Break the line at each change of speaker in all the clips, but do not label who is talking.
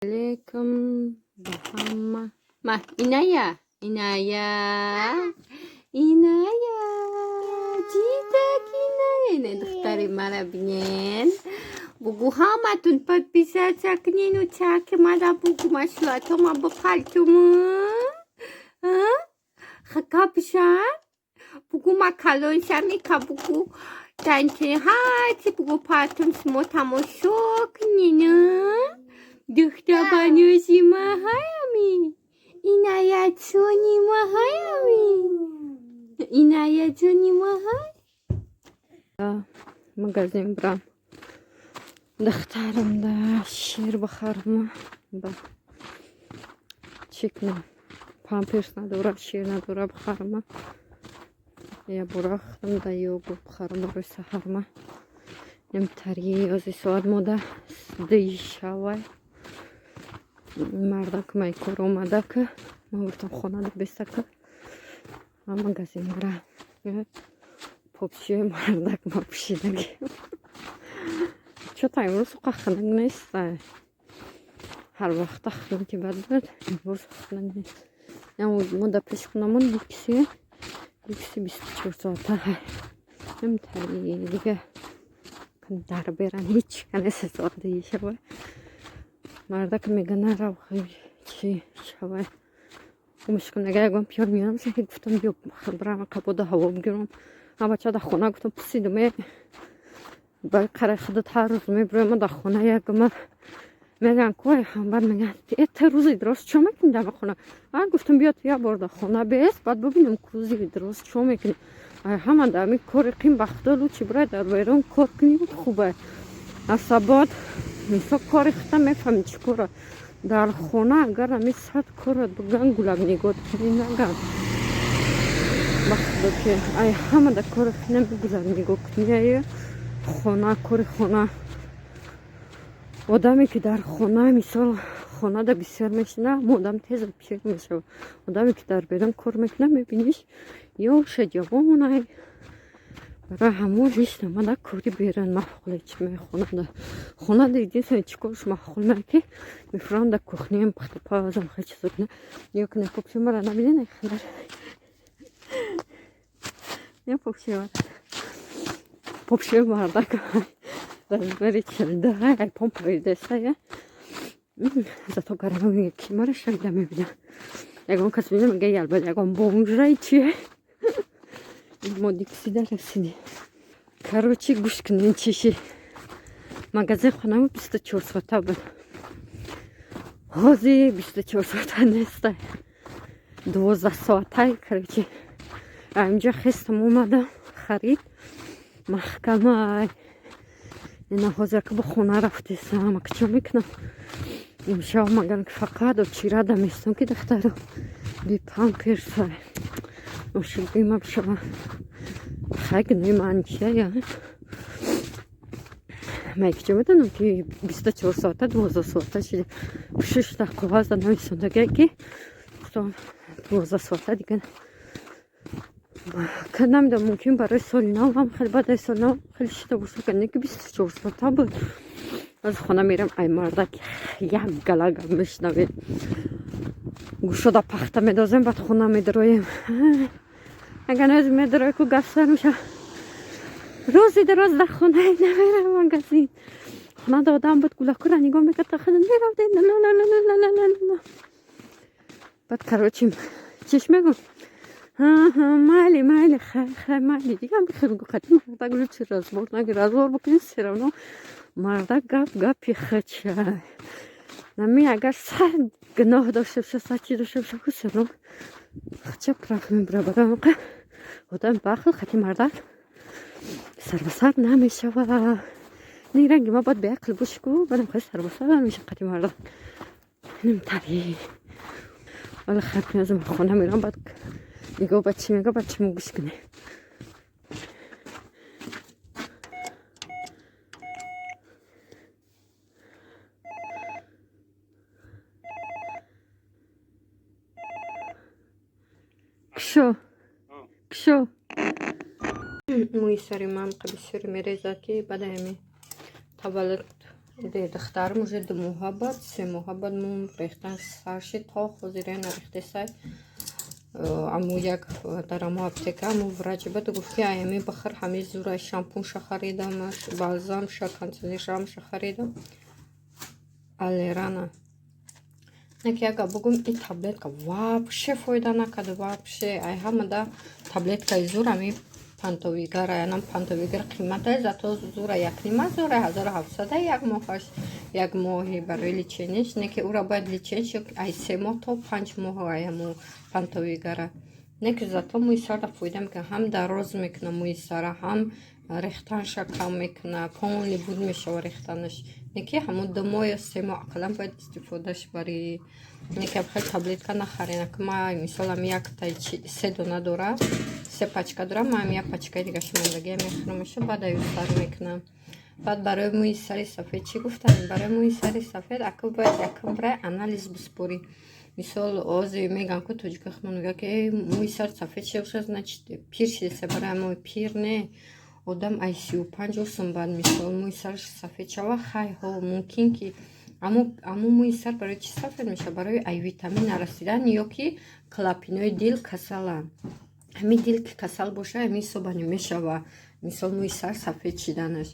Alaikum Muhammad. Inaya. Inaya. Jidak Inaya. Ne دختر مرا بینین بگو همتون پد بیزه چکنین و چک مادا بگو مشلاتو ما بپالتومون خکا بشن بگو ما کلون شمیکا بگو تنچه هاتی بگو پاتون سمو تماشو کنینن دختر بانوزی ما هایمی اینایا چونی ما هایمی اینایا چونی ما های مگازین برام دخترم دا شیر بخرم با چکنم پامپرس نداره شیر نداره بخرم یا براختم دا یوگو بخرم روی سهرم نم تری از سواد مودا دی شوای مردا که مای کار اومده که ما گفتم خونه دا بسته که مگازین برام پوپشی مردا که ما پوشیدگی چطور امروز خنک نیست هر وقت خنکی بد بود امروز خنک نیست یا مدت پیش خونمون دیکسی 24 ساعته نمیتونی دیگه در برن هیچ کنه 3 ساعت دیگه شوه مردا که میگه نرو خیلی چی شوه مشکل نگه یکم پیار میانم که گفتم بیا برم قبوده هوا بگیرم اما بچه در خونه گفتم پسیدم با قرار خودت هر روز میبرم در خونه یکم میگن کوی هم بعد میگن ات روزی درست چه میکنی در خونه من گفتم بیاد یا بار در خونه بیست بعد ببینم روزی درست چه میکنی همه در می کار قیم بختالو چی برای در بیرون کار کنی خوبه اصابات میسا کاری ختم میفهمی چی کاره در خونه اگر همی صد کارت بگن گلاب نگاه کنی نگن بخدا که همه در کار خونه گلاب نگاه کنی خونه کار خونه آدمی که در خونه مثال خونه دا بسیار میشنه آدم تیز بسیار میشه آدمی که در بیرون کار میکنه میبینیش یا جوانه برای همون هیچ نماده کاری بیرون محقوله چی میخونه خونه دا دیدین چی کارش محقول میکنه میفران دا کخنی هم بخت پازم خیلی چیزا کنه یا کنه پوپشی مرا نبیدین خیلی یا پوپشی مرده که بری چلده های پمپ ریدسته یا زتا گرمه میگه کی ماره شکده میبینه یکم کس میگه میگه یلبه یکم بونجرای چیه ما دیکسیده رسیدی کاروچی گوش کنین چیشی مگازین خونم 24 ساعته بود حاضی 24 ساعته نیسته 12 ساعته کاروچی اینجا خستم اومدم خرید محکمه اینا حاضر که به خونه رفتیستم اما که چه میکنم امشب مگن که فقط و چیره دمیستم که دختر بی پامپرس مشکل بیمه بشم خیلی نیمان چیه یا من که چه میدونم که 24 ساعته 12 ساعته شده 6 دقیقه هست نمیستم دیگه که 12 ساعته دیگه که نمیدونم ممکن برای سال نو هم خیلی بعد سال نو خیلی شده باشه که نه که 24 ساعته بود از خونه میرم ای مرده که یک گلگم میشنوید گوشو دا پخته میدازم بعد خونه میدرویم اگر از میدروی که گفتر میشه روزی دراز در خونه نمیرم مگزین خونه دادم بود گلکو را نگاه میکرد تا خود میرم دید نه بعد کروچیم چیش میگم مالی خیلی مالی دیگه هم بخیر گو خیلی مرده گلو چی رازبار نگی رازبار بکنی سرانو مرده گپی خچه نمی اگر صد گناه داشته بشه صد چی داشته بشه خود سرانو خچه پرخ میبره برای موقع آدم بخل خیلی مرده سر به سر نمیشه و نیرنگی ما باید به اقل بشکو بدم خیلی سر به سر نمیشه خیلی مرده نمی طبیعی ولی خیلی نیازم خونه میرم باید نگاه بچه میگه بچه مو گوش کنه کشو موی سری مام قبی سری میریزه که بعد همی تولد دخترم уже 2 моҳа бад 3 моҳа бад мум рехтан сарши то хозире нарехтесай аму як дарамо аптека аму врач бад гуфти аями бахар ҳами зура шампун шахаридам балзам шаканцизишам шахаридам алерана неки ага бугум и таблетка вообще фоида накард вообще ай ҳамада таблеткаи зурами пантовигара янам пантовигар қиматай зато зура якнима зура 1700 як моҳаш як моҳи барои личениш неки ура бояд личениш ай 3 моҳ то 5 моҳ аяму пантовигара неки зато мӯи сара фоида мекунад ҳам дароз мекунад мӯи сара ҳам рехтанша кам мекунад полни буд мешава рехтанаш неки ҳамун 2 моҳ ё 3 моҳ ақаллан бояд истифодаш бари неки абхел таблетка нахарена ки ма мисолам як тай 3 дона дора 3 пачка дора мам як пачкаи дига шумондагия мехӯрамаша баъд аю сар мекунам баъд барои мӯи сари сафед чӣ гуфтам барои мӯи сари сафед ака бояд якам брай анализ биспорӣ мисол ози меган ку тоҷикахмон мегӯяд ки мӯи сари сафед шуд значит пир шидеса барои мӯи пир не одам ай 35 осум баъд мисол мӯи сараш сафед шава хай ҳо мумкин ки аму мӯи сар барои чӣ сафед мешава барои ай витамин нарасидан ё ки клапинои дил касала ҳами дил ки касал боша ҳами ҳисобани мешава мисол мӯи сар сафед шиданаш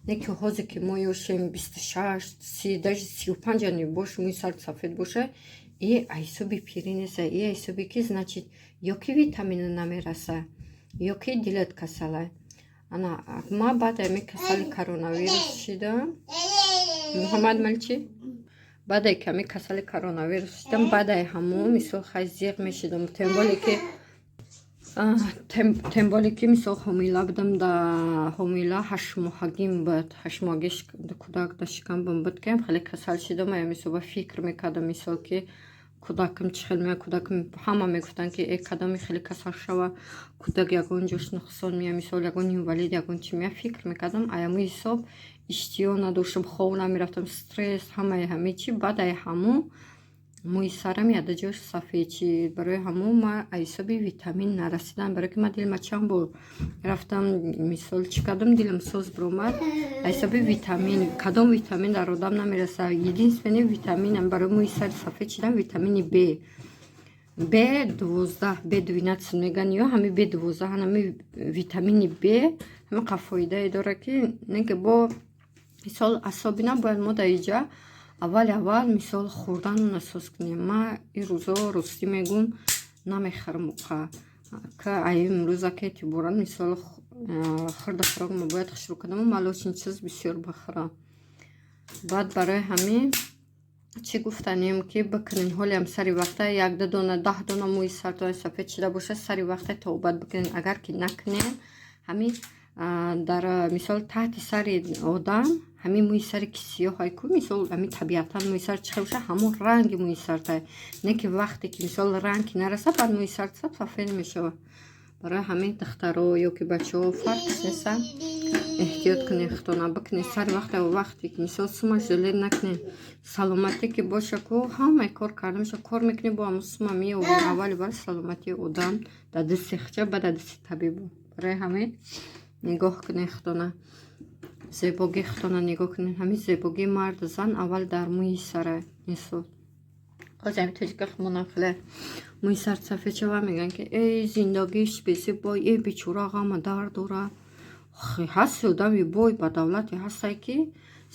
не ки ҳозир ки мо ёшем 26 30 даже 35 ани бош мӯи сар сафед боша и ай ҳисоби пирӣ неста и ай ҳисоби ки значит ё ки витамина намераса ё ки дилат касала ана ма баъд ами касали коронавирус шидам муҳаммад малчи баъд ай ками касали коронавирус шидам баъд ай ҳамон мисол хай зиқ мешидам темболе ки мисол ҳомила будам да ҳомила 8 моҳагим буд 8 моҳаги кӯдак да шикамбам буд ки хеле касал шидам ая мисоба фикр мекардам мисол ки кӯдакам чӣ хел меяд кӯдакам ҳама мегуфтанд ки кадоми хеле касал шава кӯдак ягон ҷош нуқсон меяд мисол ягон инвалид ягон чӣ меяд фикр мекардам аяму ҳисоб иштиҳо надоштам хоб намерафтам стресс ҳамаи ҳамин чӣ баъд ай ҳамун мӯи сарам яда ҷош сафед шид барои ҳамун ма ай ҳисоби витамин нарасидан барои ки ма дилма чанд бор рафтам мисол чӣ кардам дилам соз биромад ай ҳисоби витамин кадом витамин дар одам намераса единственный витаминам барои мӯи сари сафед шидан витамини B12 B12 меган ё ҳами B12 ҳами витамини B ҳами қафоидае дора ки неки бо мисол асоби набояд мо дар иҷа аввал мисол хӯрдан насоз кунем ма ин рӯзо ростӣ мегӯм намехӯрам ка ай имрӯза ки эътиборан мисол хӯрда хӯрок мабояд шурӯъ кунам малочин чиз бисёр бахӯрам баъд барои ҳамин чӣ гуфтанем ки бикунем ҳолиам сари вақта 1 дона 10 дона мӯи сартон сафед шуда боша сари вақта тобат бикунем агар ки накунем ҳамин дар мисол таҳти сари одам ҳамин мӯи сари ки сиёҳай ку мисол ҳамин табиатан мӯи сар чӣ хел боша ҳамон ранги мӯи сартай не ки вақте ки мисол ранги нараса баъд мӯи сар сафед мешава барои ҳамин духтаро ё ки бачаҳо фарқш неста эҳтиёт кунем хитона бикунем сари вақте ки мисол сума жилет накунем саломатӣ ки боша ку ҳамаи кор карда мешава кор мекунем бо ҳамун сума меёбем аввали бар саломатии одам дар дасти хича баъд дар дасти табиб барои ҳамин нигоҳ кунем хитона зебогӣ хитона нигоҳ кунем ҳамин зебогии марду зан аввал дар мӯи сара инсон ҳозир ҳамин тоҷика хумонам хеле мӯи сар сафед шава мегӯянд ки эй зиндагиш бесибой эй бечора ғама дард дора ҳасти одами бой бадавлате ҳастай ки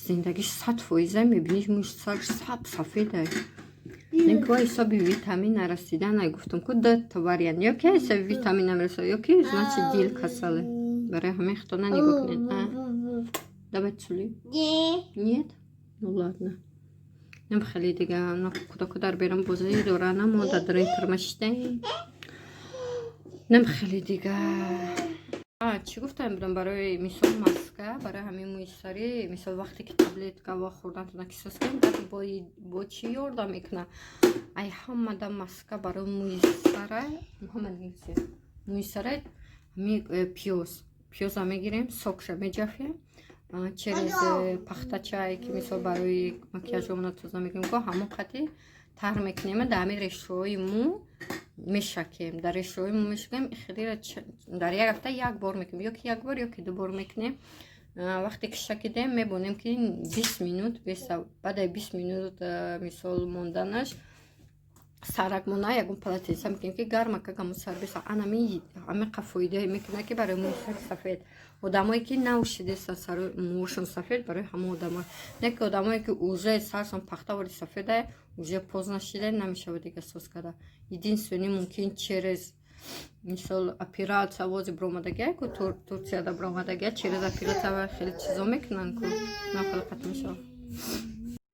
зиндагиш 100% мебиниш мӯи сараш сафедай неки ба ҳисоби витамин нарасидан ай гуфтам ку да вариант ё ки ҳисоби витамин намереса ё ки значит дил касале барои ҳамин хитона нигоҳ кунед давай цули нет ну ладно нем хеле дига кӯдаку дар берам бозӣ дора намонда дар интермаште нем хеле дига чӣ гуфтам будам барои мисол маска барои ҳамин мӯи сарӣ мисол вақте ки таблетка ва хӯрдантона кисос кунем бо чӣ ёрдам мекунад ай ҳамада маска барои мӯи сара мӯи сара пиёза мегирем сокша меҷафем через пахтачай ки мисол барои макияжомона тоза мекунем ко ҳамон қати тар мекунем дар ҳамин решаҳои мӯ мешакем дар решаҳои мӯ мешакем хелира дар як ҳафта як бор мекунем ё ки як бор ё ки ду бор мекунем вақте ки шакидем мебонем ки 20 минут баъди 20 минут мисол монданаш сарак мона ягон полотенца мекунем ки гарма какамо сар биса анами амиқа фоида мекунад ки барои мӯи сари сафед одамое ки наушидестан сари мӯшон сафед барои ҳама одама не ки одамое ки уже саршон пахтавори сафеда уже поздно шида намешавад дига соз карда единствени мумкин через мисол операция вози биромадагия ку турсияда биромадагия через операция хеле чизо мекунанд ку нақл қатъ мешавад